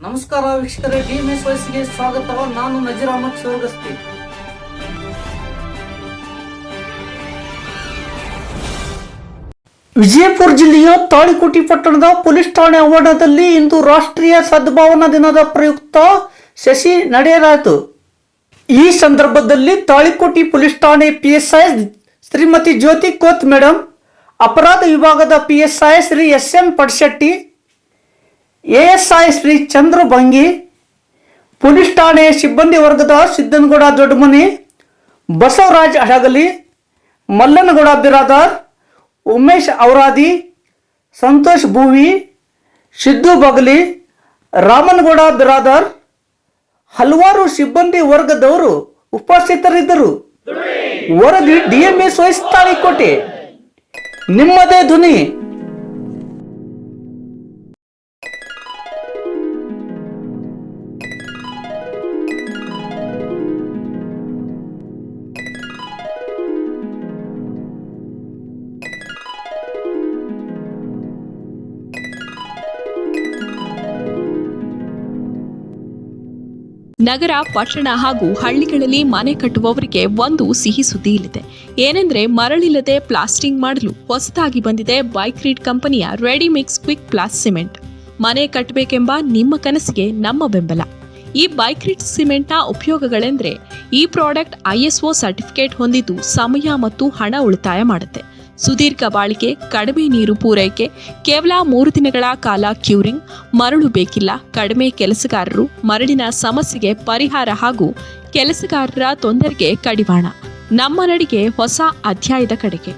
ನಮಸ್ಕಾರ ವೀಕ್ಷಕರೇ, ಡಿಎಂಎಸ್ ವಾಯ್ಸ್ಗೆ ಸ್ವಾಗತ. ನಾನು ನಜೀರ್ ಅಹಮದ್ ಶಿವಗಸ್ತಿ. ವಿಜಯಪುರ ಜಿಲ್ಲೆಯ ತಾಳಿಕೋಟೆ ಪಟ್ಟಣದ ಪೊಲೀಸ್ ಠಾಣೆ ಆವರಣದಲ್ಲಿ ಇಂದು ರಾಷ್ಟ್ರೀಯ ಸದ್ಭಾವನಾ ದಿನದ ಪ್ರಯುಕ್ತ ಸಸಿ ನಡೆಯಲಾಯಿತು. ಈ ಸಂದರ್ಭದಲ್ಲಿ ತಾಳಿಕೋಟೆ ಪೊಲೀಸ್ ಠಾಣೆ ಪಿಎಸ್ಐ ಶ್ರೀಮತಿ ಜ್ಯೋತಿ ಕೋತ್ ಮೇಡಮ್, ಅಪರಾಧ ವಿಭಾಗದ PSI Shri S M. Padshetti, ASI Shri Chandra Bangi, police ಠಾಣೆ ಸಿಬ್ಬಂದಿ ವರ್ಗದ ಸಿದ್ದನಗೌಡ ದೊಡ್ಡಮನಿ, ಬಸವರಾಜ್ ಹಡಗಲಿ, ಮಲ್ಲನಗೌಡ ಬಿರಾದಾರ್, ಉಮೇಶ್ ಔರಾದಿ, ಸಂತೋಷ್ ಭೂವಿ, ಸಿದ್ದು ಬಗಲಿ, ರಾಮನಗೌಡ ಬಿರಾದಾರ್, ಹಲವಾರು ಸಿಬ್ಬಂದಿ ವರ್ಗದವರು ಉಪಸ್ಥಿತರಿದ್ದರು. ವರದಿ ಡಿಎಂಎಸ್ ವಾಯ್ಸ್ ತಾಳಿಕೋಟೆ, ನಿಮ್ಮದೇ ಧ್ವನಿ. ನಗರ, ಪಟ್ಟಣ ಹಾಗೂ ಹಳ್ಳಿಗಳಲ್ಲಿ ಮನೆ ಕಟ್ಟುವವರಿಗೆ ಒಂದು ಸಿಹಿ ಸುದ್ದಿ ಇಲ್ಲಿದೆ. ಏನೆಂದ್ರೆ, ಮರಳಿಲ್ಲದೆ ಪ್ಲಾಸ್ಟಿಂಗ್ ಮಾಡಲು ಹೊಸದಾಗಿ ಬಂದಿದೆ ಬೈಕ್ರೀಟ್ ಕಂಪನಿಯ ರೆಡಿಮಿಕ್ಸ್ ಕ್ವಿಕ್ ಪ್ಲಾಸ್ ಸಿಮೆಂಟ್. ಮನೆ ಕಟ್ಟಬೇಕೆಂಬ ನಿಮ್ಮ ಕನಸಿಗೆ ನಮ್ಮ ಬೆಂಬಲ. ಈ ಬೈಕ್ರೀಟ್ ಸಿಮೆಂಟ್ನ ಉಪಯೋಗಗಳೆಂದ್ರೆ, ಈ ಪ್ರಾಡಕ್ಟ್ ISO ಸರ್ಟಿಫಿಕೇಟ್ ಹೊಂದಿದ್ದು ಸಮಯ ಮತ್ತು ಹಣ ಉಳಿತಾಯ ಮಾಡುತ್ತೆ. ಸುದೀರ್ಘ ಬಾಳಿಕೆ, ಕಡಿಮೆ ನೀರು ಪೂರೈಕೆ, ಕೇವಲ 3 ದಿನಗಳ ಕಾಲ ಕ್ಯೂರಿಂಗ್, ಮರಳು ಬೇಕಿಲ್ಲ, ಕಡಿಮೆ ಕೆಲಸಗಾರರು, ಮರಳಿನ ಸಮಸ್ಯೆಗೆ ಪರಿಹಾರ ಹಾಗೂ ಕೆಲಸಗಾರರ ತೊಂದರೆಗೆ ಕಡಿವಾಣ. ನಮ್ಮ ನಡಿಗೆ ಹೊಸ ಅಧ್ಯಾಯದ ಕಡೆಗೆ.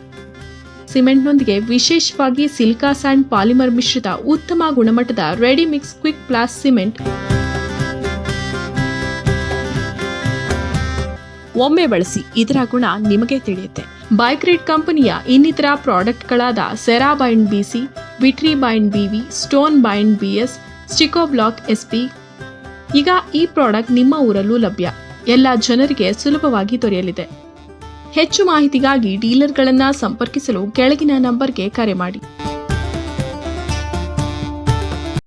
ಸಿಮೆಂಟ್ನೊಂದಿಗೆ ವಿಶೇಷವಾಗಿ ಸಿಲಿಕಾ ಸ್ಯಾಂಡ್ ಪಾಲಿಮರ್ ಮಿಶ್ರಿತ ಉತ್ತಮ ಗುಣಮಟ್ಟದ ರೆಡಿಮಿಕ್ಸ್ ಕ್ವಿಕ್ ಪ್ಲಾಸ್ ಸಿಮೆಂಟ್ ಒಮ್ಮೆ ಬಳಸಿ, ಇದರ ಗುಣ ನಿಮಗೆ ತಿಳಿಯುತ್ತೆ. ಬೈಕ್ರೀಟ್ ಕಂಪನಿಯ ಇನ್ನಿತರ ಪ್ರಾಡಕ್ಟ್ಗಳಾದ Cerabind BC, Vitribind BV, stone bind BS, Stico block SP. ಈಗ ಈ ಪ್ರಾಡಕ್ಟ್ ನಿಮ್ಮ ಊರಲ್ಲೂ ಲಭ್ಯ, ಎಲ್ಲ ಜನರಿಗೆ ಸುಲಭವಾಗಿ ದೊರೆಯಲಿದೆ. ಹೆಚ್ಚು ಮಾಹಿತಿಗಾಗಿ ಡೀಲರ್ಗಳನ್ನು ಸಂಪರ್ಕಿಸಲು ಕೆಳಗಿನ ನಂಬರ್ಗೆ ಕರೆ ಮಾಡಿ.